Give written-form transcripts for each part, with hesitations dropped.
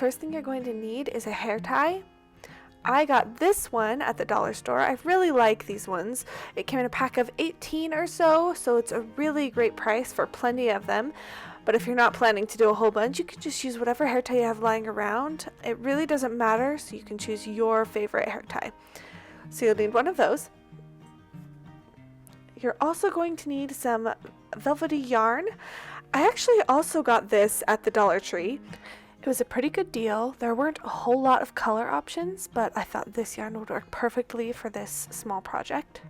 first thing you're going to need is a hair tie. I got this one at the dollar store. I really like these ones. It came in a pack of 18 or so, so it's a really great price for plenty of them. But if you're not planning to do a whole bunch, you can just use whatever hair tie you have lying around. It really doesn't matter, so you can choose your favorite hair tie. So you'll need one of those. You're also going to need some velvety yarn. I actually also got this at the Dollar Tree. It was a pretty good deal. There weren't a whole lot of color options, but I thought this yarn would work perfectly for this small project.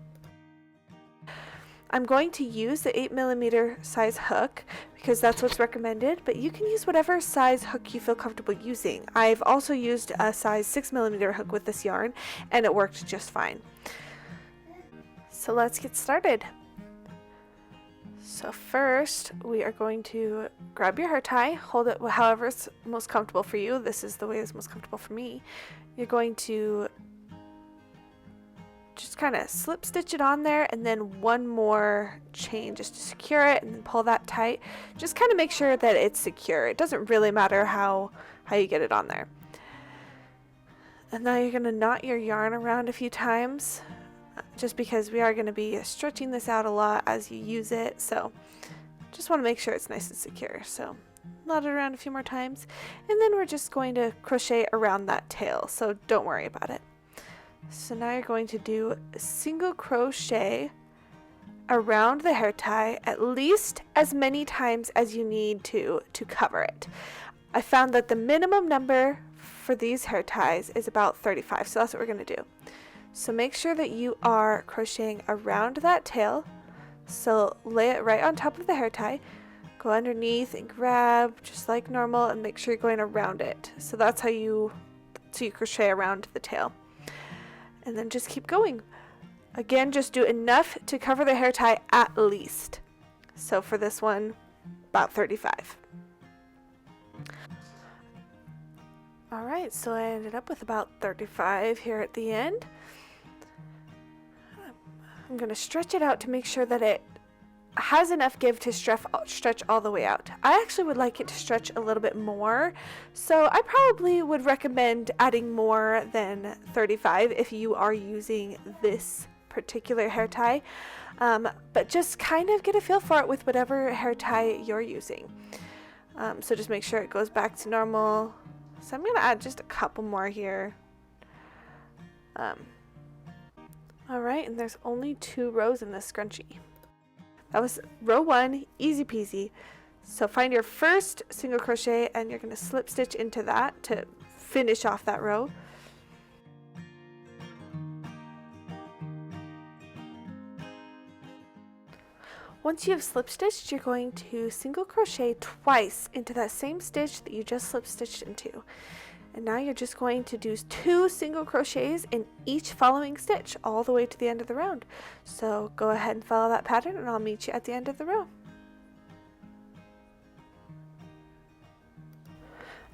I'm going to use the 8mm size hook because that's what's recommended, but you can use whatever size hook you feel comfortable using. I've also used a size 6mm hook with this yarn, and it worked just fine. So let's get started. So first, we are going to grab your hair tie, hold it however it's most comfortable for you. This is the way that's most comfortable for me. You're going to just kind of slip stitch it on there, and then one more chain just to secure it, and then pull that tight. Just kind of make sure that it's secure. It doesn't really matter how you get it on there. And now you're going to knot your yarn around a few times, just because we are going to be stretching this out a lot as you use it, so just want to make sure it's nice and secure. So knot it around a few more times, and then we're just going to crochet around that tail, so don't worry about it. So now you're going to do a single crochet around the hair tie at least as many times as you need to cover it. I found that the minimum number for these hair ties is about 35, so that's what we're going to do. So make sure that you are crocheting around that tail. So lay it right on top of the hair tie, go underneath and grab just like normal, and make sure you're going around it. So that's how you crochet around the tail. And then just keep going. Again, just do enough to cover the hair tie at least. So for this one, about 35. Alright, so I ended up with about 35 here at the end. I'm going to stretch it out to make sure that it has enough give to stretch all the way out. I actually would like it to stretch a little bit more, so I probably would recommend adding more than 35 if you are using this particular hair tie, but just kind of get a feel for it with whatever hair tie you're using. So just make sure it goes back to normal. So I'm going to add just a couple more here. Alright, and there's only 2 rows in this scrunchie. That was row 1, easy peasy. So find your first single crochet, and you're going to slip stitch into that to finish off that row. Once you have slip stitched, you're going to single crochet twice into that same stitch that you just slip stitched into. And now you're just going to do 2 single crochets in each following stitch all the way to the end of the round. So go ahead and follow that pattern, and I'll meet you at the end of the row.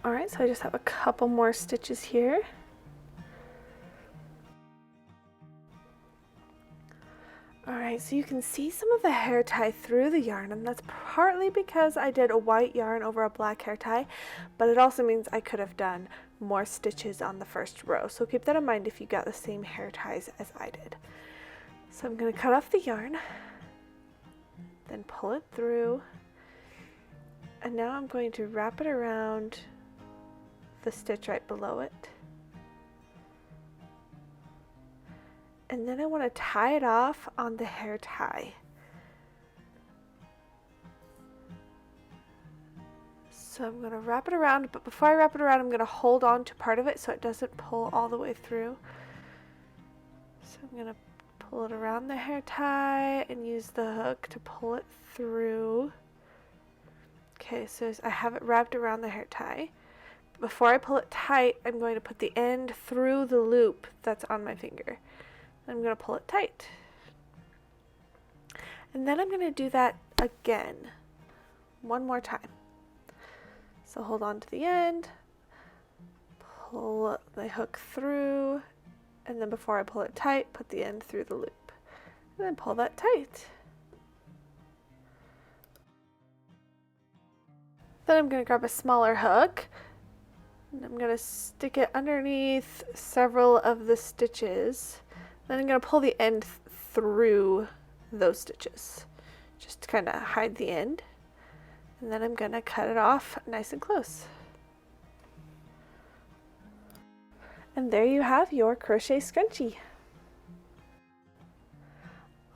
Alright, so I just have a couple more stitches here. Alright, so you can see some of the hair tie through the yarn, and that's partly because I did a white yarn over a black hair tie, but it also means I could have done more stitches on the first row. So keep that in mind if you got the same hair ties as I did. So I'm going to cut off the yarn, then pull it through, and now I'm going to wrap it around the stitch right below it. And then I want to tie it off on the hair tie. So I'm going to wrap it around, but before I wrap it around, I'm going to hold on to part of it so it doesn't pull all the way through. So I'm going to pull it around the hair tie and use the hook to pull it through. Okay, so I have it wrapped around the hair tie. Before I pull it tight, I'm going to put the end through the loop that's on my finger. I'm going to pull it tight. And then I'm going to do that again, one more time. So hold on to the end, pull the hook through, and then before I pull it tight, put the end through the loop, and then pull that tight. Then I'm going to grab a smaller hook, And I'm going to stick it underneath several of the stitches. Then I'm going to pull the end through those stitches, just to kind of hide the end. And then I'm going to cut it off nice and close. And there you have your crochet scrunchie.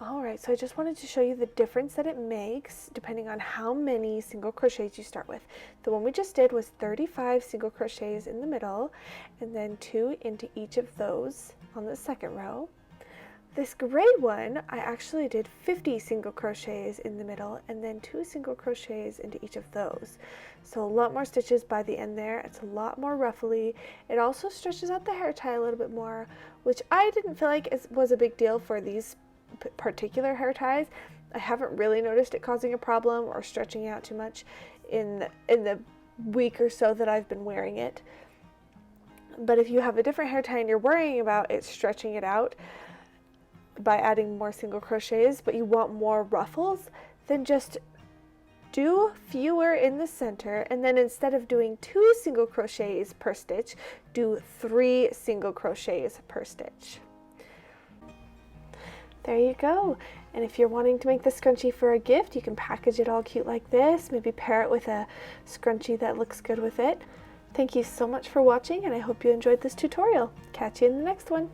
Alright, so I just wanted to show you the difference that it makes depending on how many single crochets you start with. The one we just did was 35 single crochets in the middle, and then 2 into each of those on the second row. This gray one, I actually did 50 single crochets in the middle, and then 2 single crochets into each of those. So a lot more stitches by the end there. It's a lot more ruffly. It also stretches out the hair tie a little bit more, which I didn't feel like was a big deal for these particular hair ties. I haven't really noticed it causing a problem or stretching out too much in the week or so that I've been wearing it. But if you have a different hair tie and you're worrying about it stretching it out by adding more single crochets, but you want more ruffles, then just do fewer in the center, and then instead of doing 2 single crochets per stitch, do 3 single crochets per stitch. There you go. And if you're wanting to make the scrunchie for a gift, you can package it all cute like this, maybe pair it with a scrunchie that looks good with it. Thank you so much for watching, and I hope you enjoyed this tutorial. Catch you in the next one.